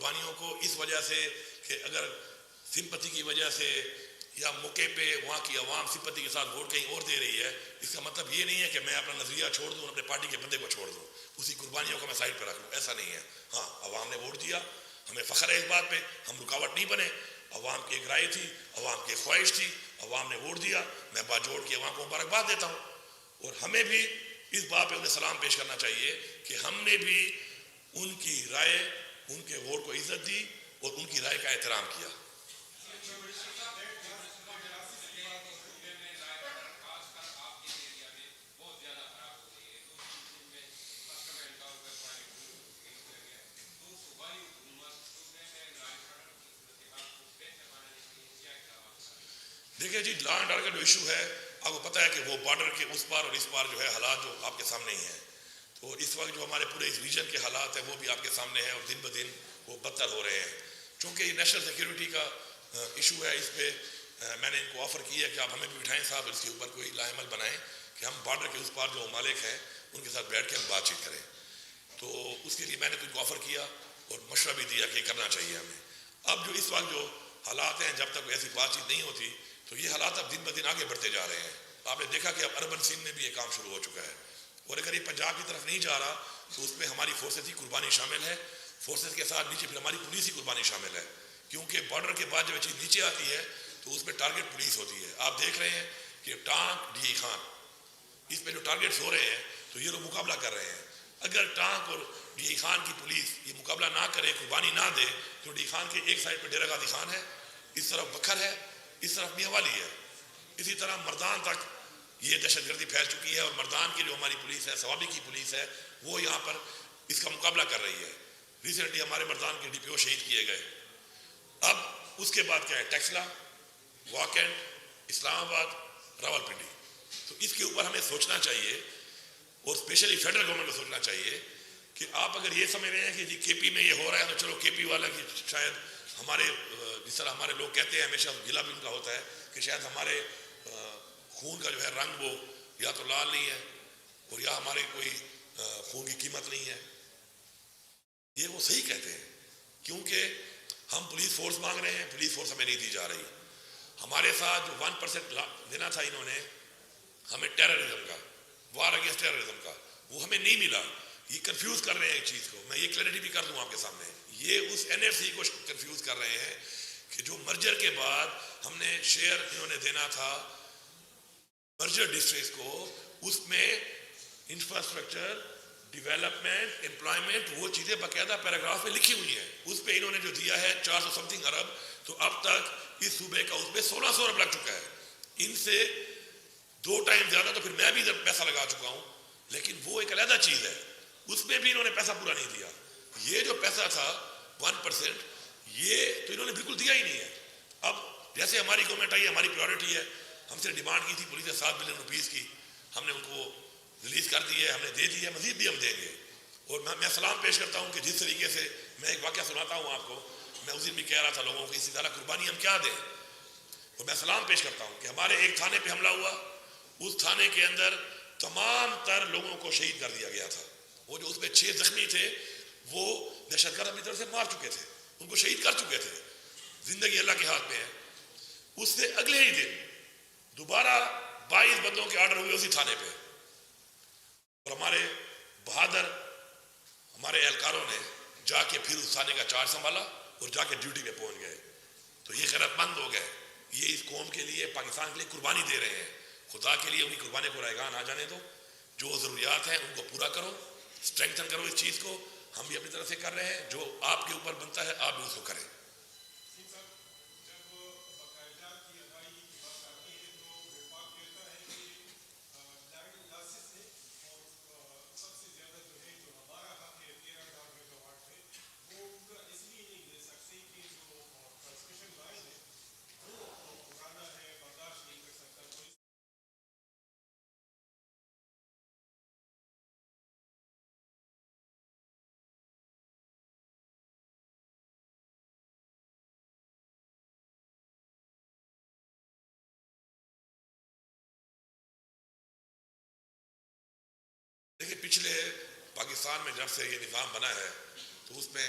قربانیوں کو اس وجہ سے کہ اگر سمپتی کی وجہ سے یا موقع پہ وہاں کی عوام سمپتی کے ساتھ ووٹ کہیں اور دے رہی ہے، اس کا مطلب یہ نہیں ہے کہ میں اپنا نظریہ چھوڑ دوں، اپنے پارٹی کے بندے کو چھوڑ دوں، اسی قربانیوں کو میں سائڈ پہ رکھ لوں، ایسا نہیں ہے۔ ہاں، عوام نے ووٹ دیا، ہمیں فخر ہے اس بات پہ، ہم رکاوٹ نہیں بنے، عوام کی ایک رائے تھی، عوام کی خواہش تھی، عوام نے ووٹ دیا، میں بات جوڑ کے عوام کو مبارکباد دیتا ہوں۔ اور ہمیں بھی اس بات پہ انہیں سلام پیش کرنا چاہیے کہ ہم نے بھی ان کی رائے، ان کے ووٹ کو عزت دی اور ان کی رائے کا احترام کیا۔ دیکھیں جی، لا اینڈ آرڈر کا جو ایشو ہے، آپ کو پتہ ہے کہ وہ بارڈر کے اس پار اور اس پار جو ہے حالات جو آپ کے سامنے ہی ہیں، تو اس وقت جو ہمارے پورے اس ریجن کے حالات ہیں وہ بھی آپ کے سامنے ہیں اور دن بدن وہ بدتر ہو رہے ہیں۔ چونکہ یہ نیشنل سیکیورٹی کا ایشو ہے، اس پہ میں نے ان کو آفر کیا کہ آپ ہمیں بھی بٹھائیں صاحب، اس کے اوپر کوئی لاعمل بنائیں کہ ہم بارڈر کے اس پار جو ممالک ہیں ان کے ساتھ بیٹھ کے ہم بات چیت کریں۔ تو اس کے لیے میں نے ان کو آفر کیا اور مشورہ بھی دیا کہ کرنا چاہیے ہمیں۔ اب جو اس وقت جو حالات ہیں، جب تک ایسی بات چیت نہیں ہوتی تو یہ حالات اب دن بدن آگے بڑھتے جا رہے ہیں۔ آپ نے دیکھا کہ اب اربن سندھ میں بھی یہ کام شروع ہو چکا ہے، اور اگر یہ پنجاب کی طرف نہیں جا رہا تو اس میں ہماری فورسز کی قربانی شامل ہے، فورسز کے ساتھ نیچے پھر ہماری پولیس کی قربانی شامل ہے، کیونکہ بارڈر کے بعد جب یہ چیز نیچے آتی ہے تو اس میں ٹارگٹ پولیس ہوتی ہے۔ آپ دیکھ رہے ہیں کہ ٹانک ڈی خان، اس میں جو ٹارگٹس ہو رہے ہیں تو یہ لوگ مقابلہ کر رہے ہیں۔ اگر ٹانک اور ڈی خان کی پولیس یہ مقابلہ نہ کرے، قربانی نہ دے، تو ڈی خان کے ایک سائڈ پہ ڈیرہ غازی خان ہے، اس طرف بکھر ہے، اس طرف میاں والی ہے، اسی طرح مردان تک یہ دہشت گردی پھیل چکی ہے، اور مردان کی جو ہماری پولیس ہے، سوابی کی پولیس ہے، وہ یہاں پر اس کا مقابلہ کر رہی ہے۔ ریسنٹلی ہمارے مردان کے ڈی پی او شہید کیے گئے۔ اب اس کے بعد کیا ہے؟ ٹیکسلا، واکنڈ، اسلام آباد، راول پنڈی۔ تو اس کے اوپر ہمیں سوچنا چاہیے، اور اسپیشلی فیڈرل گورنمنٹ کو سوچنا چاہیے کہ آپ اگر یہ سمجھ رہے ہیں کہ جی کے پی میں یہ ہو رہا ہے تو چلو کے پی والا کی شاید ہمارے، جس طرح ہمارے لوگ کہتے ہیں ہمیشہ گلا بھی ان کا ہوتا ہے کہ شاید ہمارے خون کا جو ہے رنگ وہ یا تو لال نہیں ہے اور یا ہمارے کوئی خون کی قیمت نہیں ہے۔ یہ وہ صحیح کہتے ہیں، کیونکہ ہم پولیس فورس مانگ رہے ہیں، پولیس فورس ہمیں نہیں دی جا رہی۔ ہمارے ساتھ جو 1% دینا تھا انہوں نے ہمیں ٹیررزم کا، وار اگینسٹ ٹیررزم کا، وہ ہمیں نہیں ملا۔ یہ کنفیوز کر رہے ہیں ایک چیز کو، میں یہ کلیئرٹی بھی کر دوں آپ کے سامنے، یہ اس این ایف سی کو کنفیوز کر رہے ہیں کہ جو مرجر کے بعد ہم نے شیئر انہوں نے دینا تھا مرجر ڈسٹرکٹس کو، اس میں انفراسٹرکچر، ڈیولپمنٹ، امپلائمنٹ، وہ چیزیں باقاعدہ پیراگراف میں لکھی ہوئی ہیں۔ اس پہ انہوں نے جو دیا ہے 400 سمتھنگ ارب، تو اب تک اس صوبے کا اس پہ 1600 ارب لگ چکا ہے۔ ان سے 2 ٹائم زیادہ تو پھر میں بھی پیسہ لگا چکا ہوں، لیکن وہ ایک علیحدہ چیز ہے، اس میں بھی انہوں نے پیسہ پورا نہیں دیا۔ یہ جو پیسہ تھا 1%، یہ تو انہوں نے بالکل دیا ہی نہیں ہے۔ اب جیسے ہماری گورنمنٹ آئی، ہماری پریورٹی ہے، ہم سے ڈیمانڈ کی تھی پولیس نے 7 بلین روپیز کی، ہم نے ان کو ریلیز کر دی ہے، ہم نے دے دی ہے، مزید بھی ہم دیں گے۔ اور میں سلام پیش کرتا ہوں کہ جس طریقے سے، میں ایک واقعہ سناتا ہوں آپ کو، میں اس دن بھی کہہ رہا تھا لوگوں کو اسی طرح قربانی ہم کیا دیں، اور میں سلام پیش کرتا ہوں کہ ہمارے ایک تھانے پہ حملہ ہوا، اس تھانے کے اندر تمام تر لوگوں کو شہید کر دیا گیا تھا۔ وہ جو اس میں 6 زخمی تھے وہ دہشت گرد اپنی طرف سے مار چکے تھے، ان کو شہید کر چکے تھے، زندگی اللہ کے ہاتھ میں ہے۔ اس سے اگلے ہی دن دوبارہ 22 بندوں کے آرڈر ہوئے اسی تھانے پہ، اور ہمارے بہادر ہمارے اہلکاروں نے جا کے پھر اس تھانے کا چارج سنبھالا اور جا کے ڈیوٹی پہ پہنچ گئے۔ تو یہ غیرت مند ہو گئے، یہ اس قوم کے لیے، پاکستان کے لیے قربانی دے رہے ہیں۔ خدا کے لیے ان کی قربانی کو رائگاں نہ جانے دو، جو ضروریات ہیں ان کو پورا کرو، اسٹرینگتھن کرو اس چیز کو۔ ہم بھی اپنی طرف سے کر رہے ہیں، جو آپ کے اوپر بنتا ہے آپ بھی اس کو کریں۔ دیکھیں، پچھلے پاکستان میں جب سے یہ نظام بنا ہے تو اس میں